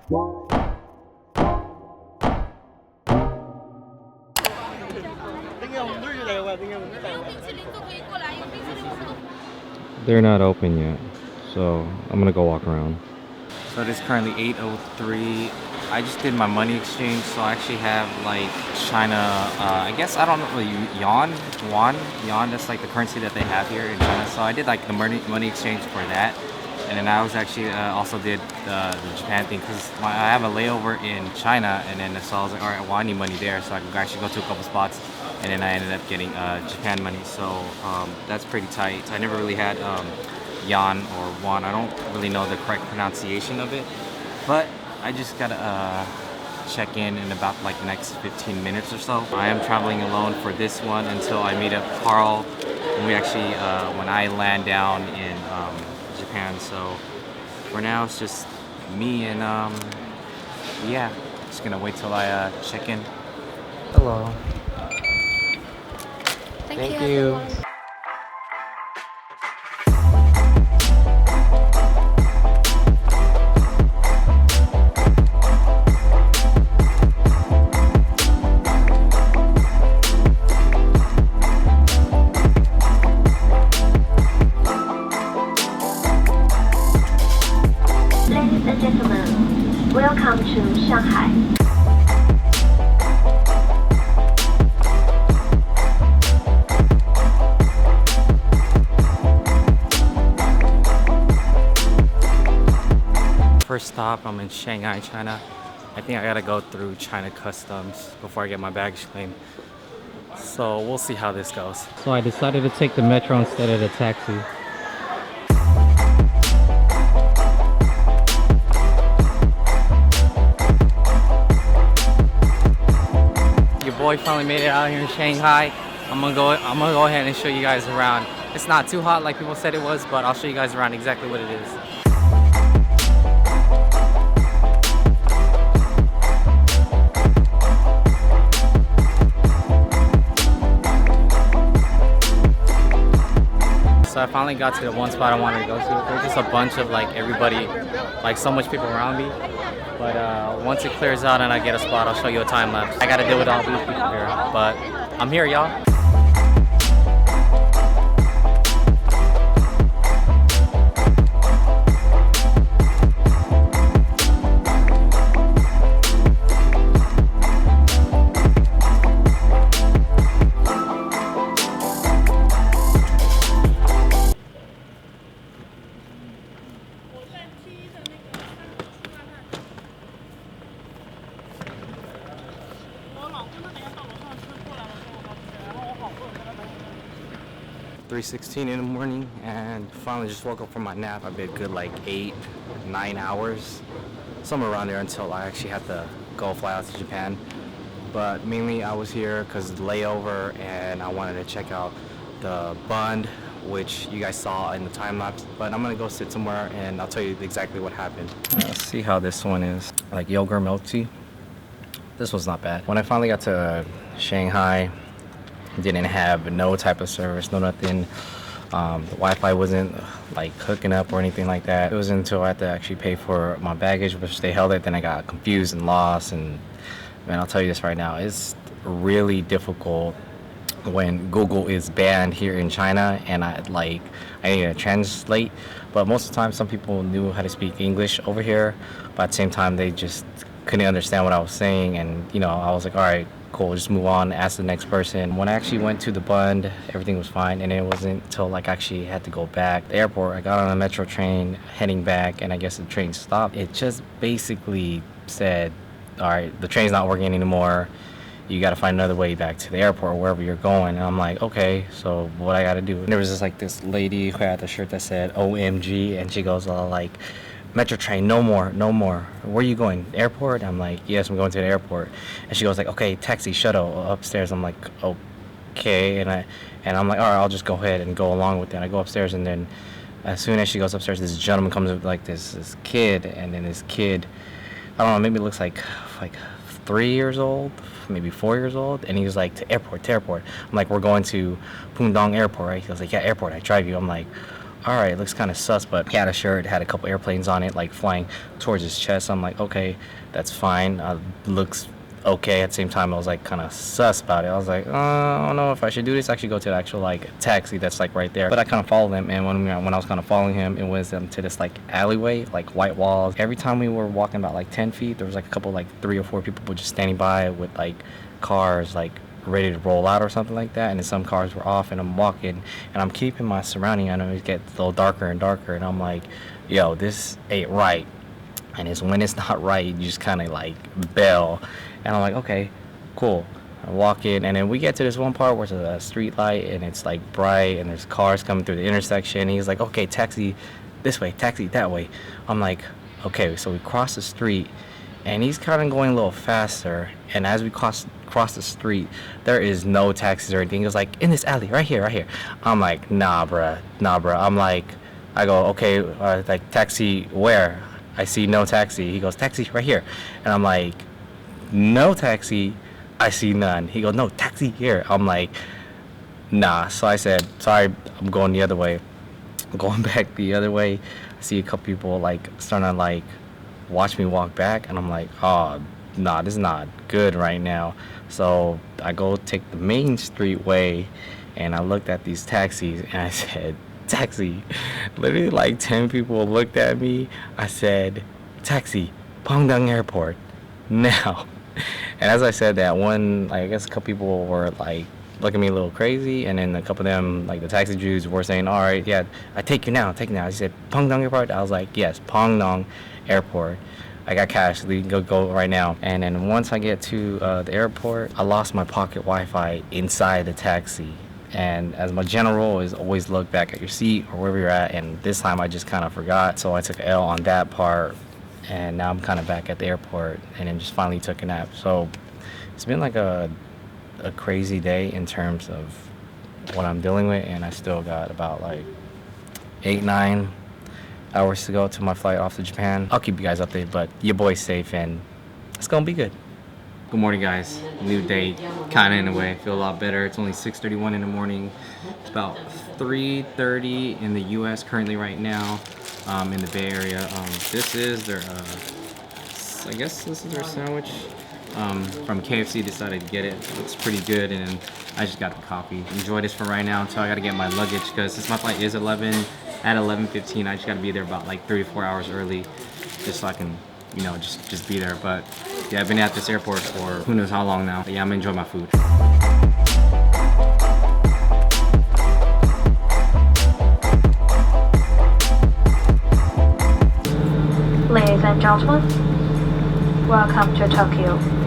They're not open yet, so I'm gonna go walk around. So it is currently 8:03. I just did my money exchange, so I actually have like China, I guess, I don't know, yuan, that's like the currency that they have here in China. So I did like the money exchange for that. And then I was actually also did the Japan thing because I have a layover in China, and then so I was like, all right, well, I need money there, so I can actually go to a couple spots, and then I ended up getting Japan money. So that's pretty tight. I never really had yuan or won. I don't really know the correct pronunciation of it, but I just gotta check in about like the next 15 minutes or so. I am traveling alone for this one until I meet up Carl, and we actually when I land down in Japan. So for now it's just me and yeah, just gonna wait till I check in. Hello. Thank you. Ladies and gentlemen, welcome to Shanghai. First stop, I'm in Shanghai, China. I think I gotta go through China Customs before I get my baggage claim. So we'll see how this goes. So I decided to take the metro instead of the taxi. Your boy finally made it out here in Shanghai. I'm gonna go ahead and show you guys around. It's not too hot like people said it was, but I'll show you guys around exactly what it is. So I finally got to the one spot I wanted to go to. There's just a bunch of like everybody, like so much people around me. But once it clears out and I get a spot, I'll show you a time lapse. I gotta deal with all these people here, but I'm here, y'all. $3:16 in the morning, and finally just woke up from my nap. I've been good like 8-9 hours, somewhere around there, until I actually had to go fly out to Japan. But mainly I was here because of the layover, and I wanted to check out the Bund, which you guys saw in the time lapse. But I'm gonna go sit somewhere and I'll tell you exactly what happened. Let's see how this one is. Like yogurt milk tea. This was not bad. When I finally got to Shanghai, didn't have no type of service, no nothing. The Wi-Fi wasn't like hooking up or anything like that. It was until I had to actually pay for my baggage, which they held it. Then I got confused and lost. And man, I'll tell you this right now, it's really difficult when Google is banned here in China, and I need to translate. But most of the time, some people knew how to speak English over here, but at the same time, they just couldn't understand what I was saying. And you know, I was like, all right, cool, just move on, ask the next person. When I actually went to the Bund, everything was fine, and it wasn't until like I actually had to go back the airport. I got on a metro train heading back, and I guess the train stopped. It just basically said, all right, the train's not working anymore. You got to find another way back to the airport or wherever you're going. And I'm like, okay, so what I got to do? And there was just like this lady who had the shirt that said OMG, and she goes like, metro train, no more, no more. Where are you going? Airport? I'm like, yes, I'm going to the airport. And she goes like, okay, taxi, shuttle upstairs. I'm like, okay. And I'm like, all right, I'll just go ahead and go along with it. I go upstairs, and then as soon as she goes upstairs, this gentleman comes with like this kid, and then this kid, I don't know, maybe it looks like 3 years old, maybe 4 years old, and he was like, to airport. I'm like, we're going to Pudong Airport, right? He was like, yeah, airport, I drive you. I'm like, all right, it looks kind of sus, but he had a shirt, had a couple airplanes on it, like flying towards his chest. I'm like, okay, that's fine. Looks okay. At the same time, I was like kind of sus about it. I was like, I don't know if I should do this. Actually, go to the actual like taxi that's like right there. But I kind of followed him, and when I was kind of following him, it was to this like alleyway, like white walls. Every time we were walking about like 10 feet, there was like a couple like 3 or 4 people just standing by with like cars like ready to roll out or something like that, and then some cars were off, and I'm walking and I'm keeping my surrounding. I know it gets a little darker and darker, and I'm like, yo, this ain't right. And it's when it's not right, you just kind of like bail. And I'm like, okay, cool. I walk in, and then we get to this one part where there's a street light, and it's like bright, and there's cars coming through the intersection. And he's like, okay, taxi this way, taxi that way. I'm like, okay, so we cross the street, and he's kind of going a little faster. And as we cross the street, there is no taxis or anything. He was like, in this alley, right here, right here. I'm like, nah, bruh. I'm like, I go, okay, like taxi where? I see no taxi. He goes, taxi right here. And I'm like, no taxi. I see none. He goes, no, taxi here. I'm like, nah. So I said, sorry, I'm going the other way. I'm going back the other way. I see a couple people like starting to like watch me walk back, and I'm like, oh, nah, this is not good right now. So I go take the main street way, and I looked at these taxis, and I said, taxi. Literally like 10 people looked at me. I said, taxi, Pyeongdong Airport now. And as I said that, one, like, I guess a couple people were like looking at me a little crazy, and then a couple of them, like the taxi dudes, were saying, all right, yeah, I take you now. He said, Pyeongdong Airport. I was like, yes, Pyeongdong Airport. I got cash. We can go right now. And then once I get to the airport, I lost my pocket Wi-Fi inside the taxi. And as my general rule is always look back at your seat or wherever you're at, and this time I just kind of forgot, so I took an L on that part, and now I'm kind of back at the airport, and then just finally took a nap. So it's been like a crazy day in terms of what I'm dealing with, and I still got about like 8-9 hours to go to my flight off to Japan. I'll keep you guys updated, but your boy's safe, and it's gonna be good. Good morning, guys. New day, kind of in a way. I feel a lot better. It's only 6:31 in the morning. It's about 3:30 in the U.S. currently right now, in the Bay Area. This is their, I guess this is their sandwich. From KFC, decided to get it. It's pretty good, and I just got the coffee. Enjoy this for right now until I got to get my luggage, because since my flight is at 11:15, I just got to be there about like 3 to 4 hours early, just so I can, you know, just be there. But yeah, I've been at this airport for who knows how long now. But yeah, I'm enjoying my food. Ladies and gentlemen, welcome to Tokyo.